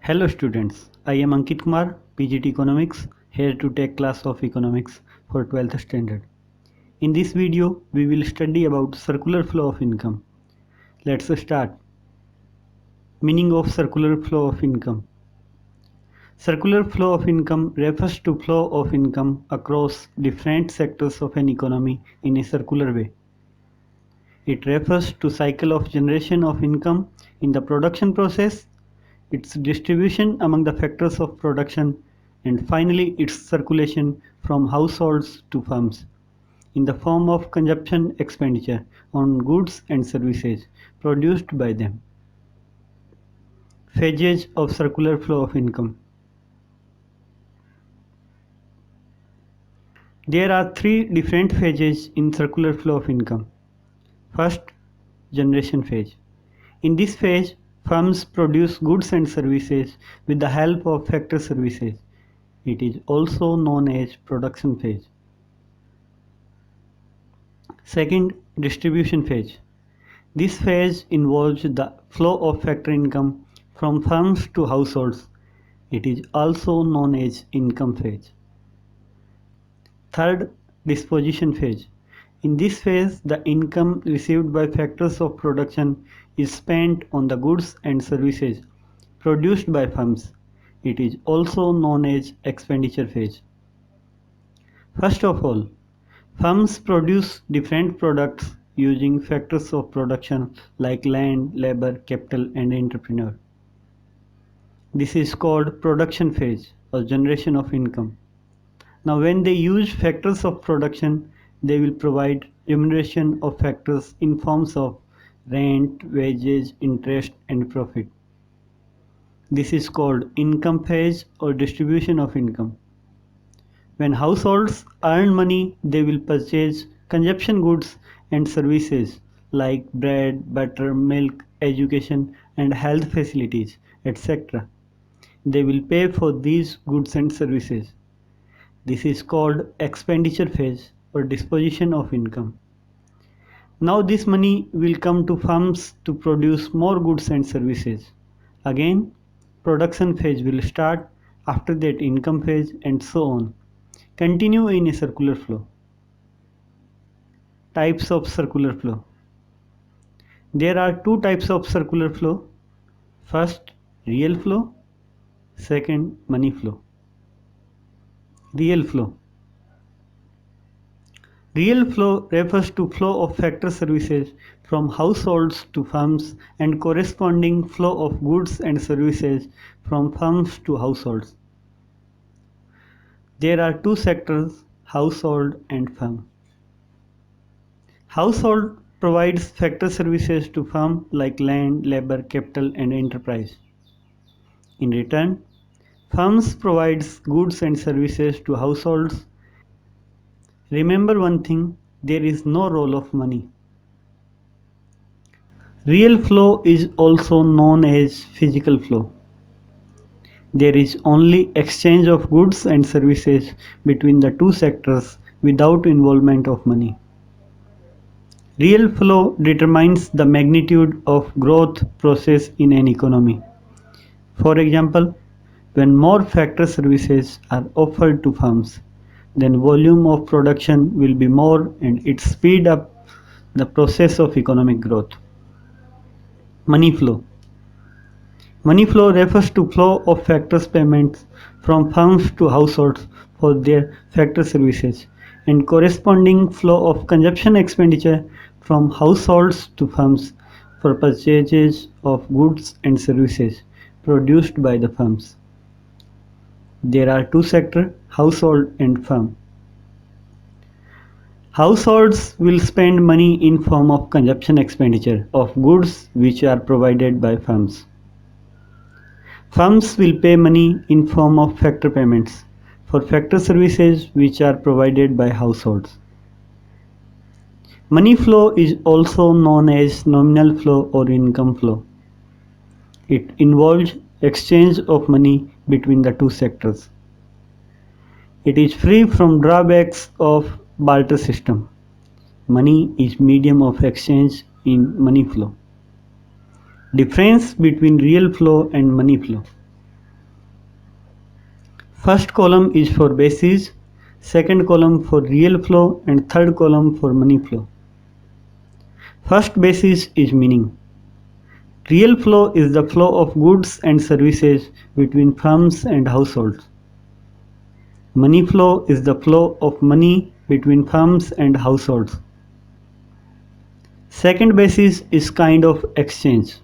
Hello students, I am Ankit Kumar, PGT Economics, here to take class of Economics for 12th standard. In this video, we will study about circular flow of income. Let's start. Meaning of circular flow of income. Circular flow of income refers to flow of income across different sectors of an economy in a circular way. It refers to cycle of generation of income in the production process, its distribution among the factors of production, and finally its circulation from households to firms in the form of consumption expenditure on goods and services produced by them. Phases of circular flow of income. There are three different phases in circular flow of income. First, generation phase. In this phase, firms produce goods and services with the help of factor services. It is also known as production phase. Second, distribution phase. This phase involves the flow of factor income from firms to households. It is also known as income phase. Third, disposition phase. In this phase, the income received by factors of production is spent on the goods and services produced by firms. It is also known as expenditure phase. First of all, firms produce different products using factors of production like land, labor, capital, and entrepreneur. This is called production phase or generation of income. Now, when they use factors of production, they will provide remuneration of factors in forms of rent, wages, interest, and profit. This is called income phase or distribution of income. When households earn money, they will purchase consumption goods and services like bread, butter, milk, education, and health facilities, etc. They will pay for these goods and services. This is called expenditure phase or disposition of income. Now this money will come to firms to produce more goods and services. Again, production phase will start, after that income phase, and so on. Continue in a circular flow. Types of circular flow. There are two types of circular flow. First, real flow. Second, money flow. Real flow. Real flow refers to flow of factor services from households to firms and corresponding flow of goods and services from firms to households. There are two sectors, household and firm. Household provides factor services to firm like land, labor, capital, and enterprise. In return, firms provides goods and services to households. Remember one thing, there is no role of money. Real flow is also known as physical flow. There is only exchange of goods and services between the two sectors without involvement of money. Real flow determines the magnitude of growth process in an economy. For example, when more factor services are offered to firms, then volume of production will be more and it speed up the process of economic growth. Money flow. Money flow refers to flow of factors payments from firms to households for their factor services and corresponding flow of consumption expenditure from households to firms for purchases of goods and services produced by the firms. There are two sectors, household and firm. Households will spend money in form of consumption expenditure of goods which are provided by firms. Firms will pay money in form of factor payments for factor services which are provided by households. Money flow is also known as nominal flow or income flow. It involves exchange of money between the two sectors. It is free from drawbacks of barter system. Money is medium of exchange in money flow. Difference between real flow and money flow. First column is for basis, second column for real flow, and third column for money flow. First basis is meaning. Real flow is the flow of goods and services between firms and households. Money flow is the flow of money between firms and households. Second basis is kind of exchange.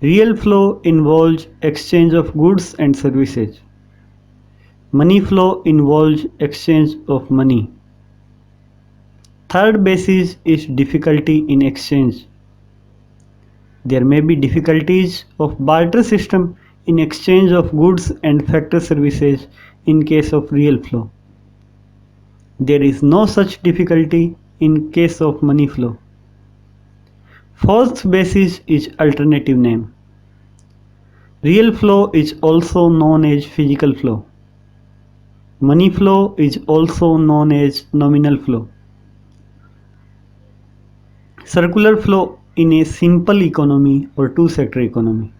Real flow involves exchange of goods and services. Money flow involves exchange of money. Third basis is difficulty in exchange. There may be difficulties of barter system in exchange of goods and factor services in case of real flow. There is no such difficulty in case of money flow. Fourth basis is alternative name. Real flow is also known as physical flow. Money flow is also known as nominal flow. Circular flow in a simple economy or two-sector economy.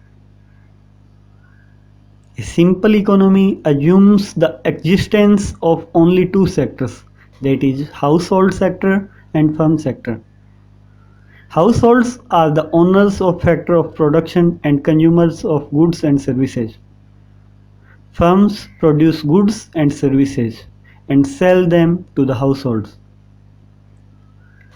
A simple economy assumes the existence of only two sectors, that is, household sector and firm sector. Households are the owners of factor of production and consumers of goods and services. Firms produce goods and services and sell them to the households.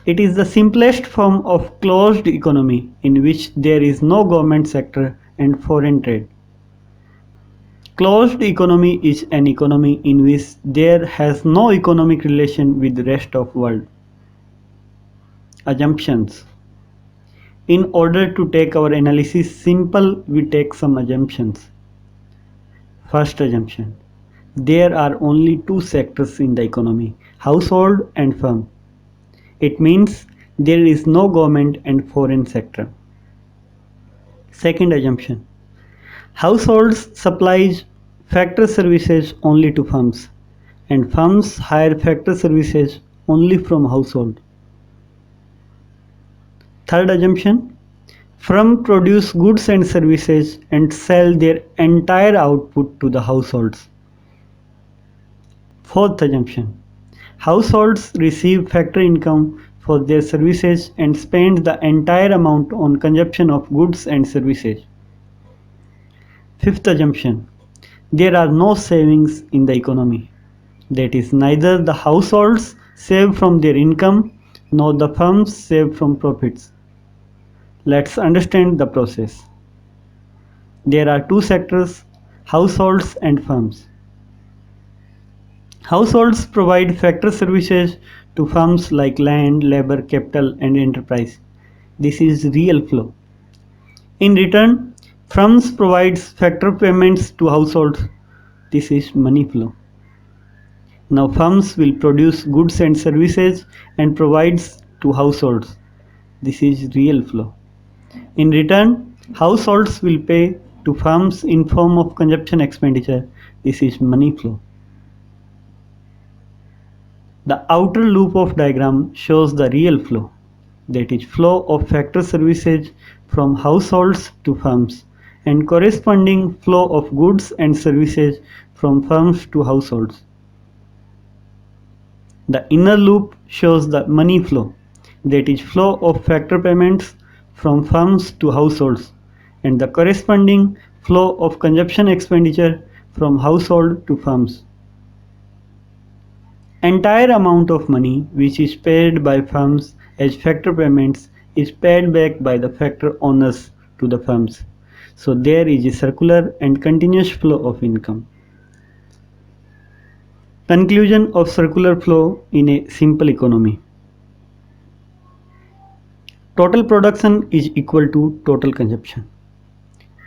It is the simplest form of closed economy in which there is no government sector and foreign trade. Closed economy is an economy in which there has no economic relation with the rest of world. Assumptions. In order to take our analysis simple, we take some assumptions. First assumption. There are only two sectors in the economy, household and firm. It means there is no government and foreign sector. Second assumption. Households supplies factor services only to firms, and firms hire factor services only from household. Third assumption. Firms produce goods and services and sell their entire output to the households. Fourth assumption. Households receive factor income for their services and spend the entire amount on consumption of goods and services. Fifth assumption. There are no savings in the economy. That is, neither the households save from their income nor the firms save from profits. Let's understand the process. There are two sectors, households and firms. Households provide factor services to firms like land, labor, capital, and enterprise. This is real flow. In return, firms provides factor payments to households. This is money flow. Now firms will produce goods and services and provides to households. This is real flow. In return, households will pay to firms in form of consumption expenditure. This is money flow. The outer loop of diagram shows the real flow, that is flow of factor services from households to firms, and corresponding flow of goods and services from firms to households. The inner loop shows the money flow, that is flow of factor payments from firms to households, and the corresponding flow of consumption expenditure from household to firms. Entire amount of money which is paid by firms as factor payments is paid back by the factor owners to the firms. So there is a circular and continuous flow of income. Conclusion of circular flow in a simple economy. Total production is equal to total consumption.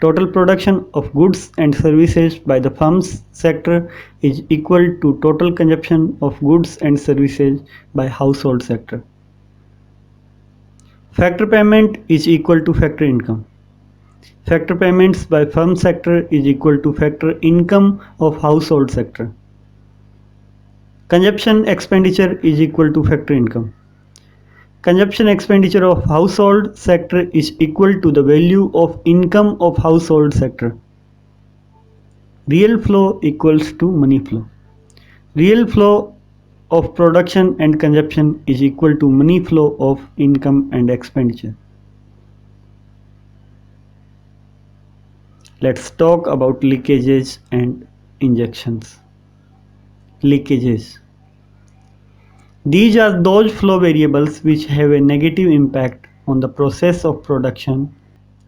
Total production of goods and services by the firms sector is equal to total consumption of goods and services by household sector. Factor payment is equal to factor income. Factor payments by firm sector is equal to factor income of household sector. Consumption expenditure is equal to factor income. Consumption expenditure of household sector is equal to the value of income of household sector. Real flow equals to money flow. Real flow of production and consumption is equal to money flow of income and expenditure. Let's talk about leakages and injections. Leakages. These are those flow variables which have a negative impact on the process of production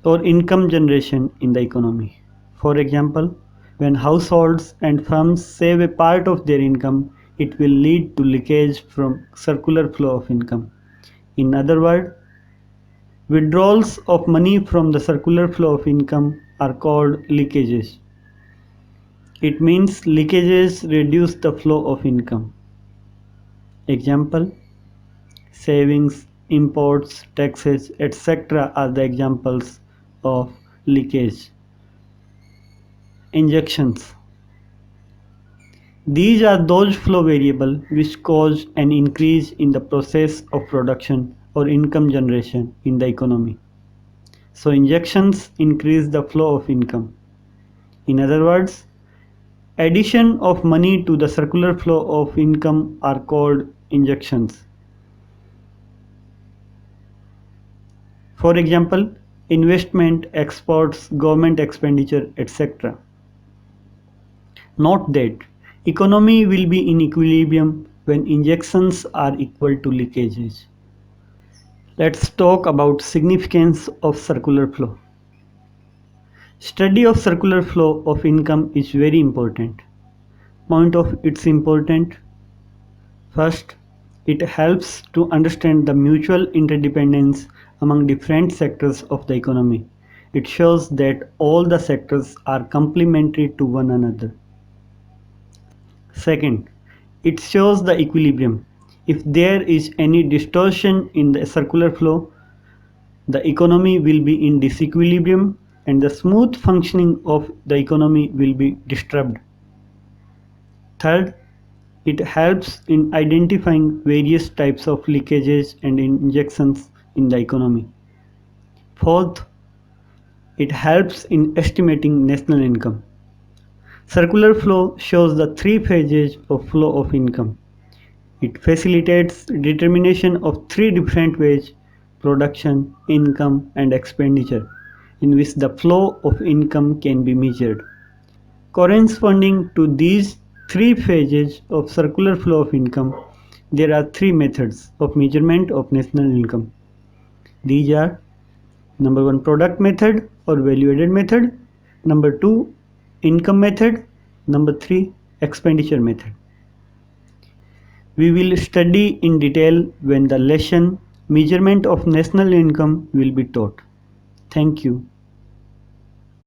or income generation in the economy. For example, when households and firms save a part of their income, it will lead to leakage from circular flow of income. In other words, withdrawals of money from the circular flow of income are called leakages. It means leakages reduce the flow of income. Example: savings, imports, taxes, etc. are the examples of leakage. Injections. These are those flow variables which cause an increase in the process of production or income generation in the economy. So injections increase the flow of income. In other words, addition of money to the circular flow of income are called injections. For example, investment, exports, government expenditure, etc. Note that economy will be in equilibrium when injections are equal to leakages. Let's talk about significance of circular flow. Study of circular flow of income is very important. Point of its important. First, it helps to understand the mutual interdependence among different sectors of the economy. It shows that all the sectors are complementary to one another. Second, it shows the equilibrium. If there is any distortion in the circular flow, the economy will be in disequilibrium and the smooth functioning of the economy will be disturbed. Third, it helps in identifying various types of leakages and injections in the economy. Fourth, it helps in estimating national income. Circular flow shows the three phases of flow of income. It facilitates determination of three different ways: production, income, and expenditure, in which the flow of income can be measured. Corresponding to these three phases of circular flow of income, there are three methods of measurement of national income. These are: number one, product method or value added method; number two, income method; number three, expenditure method. We will study in detail when the lesson measurement of national income will be taught. Thank you.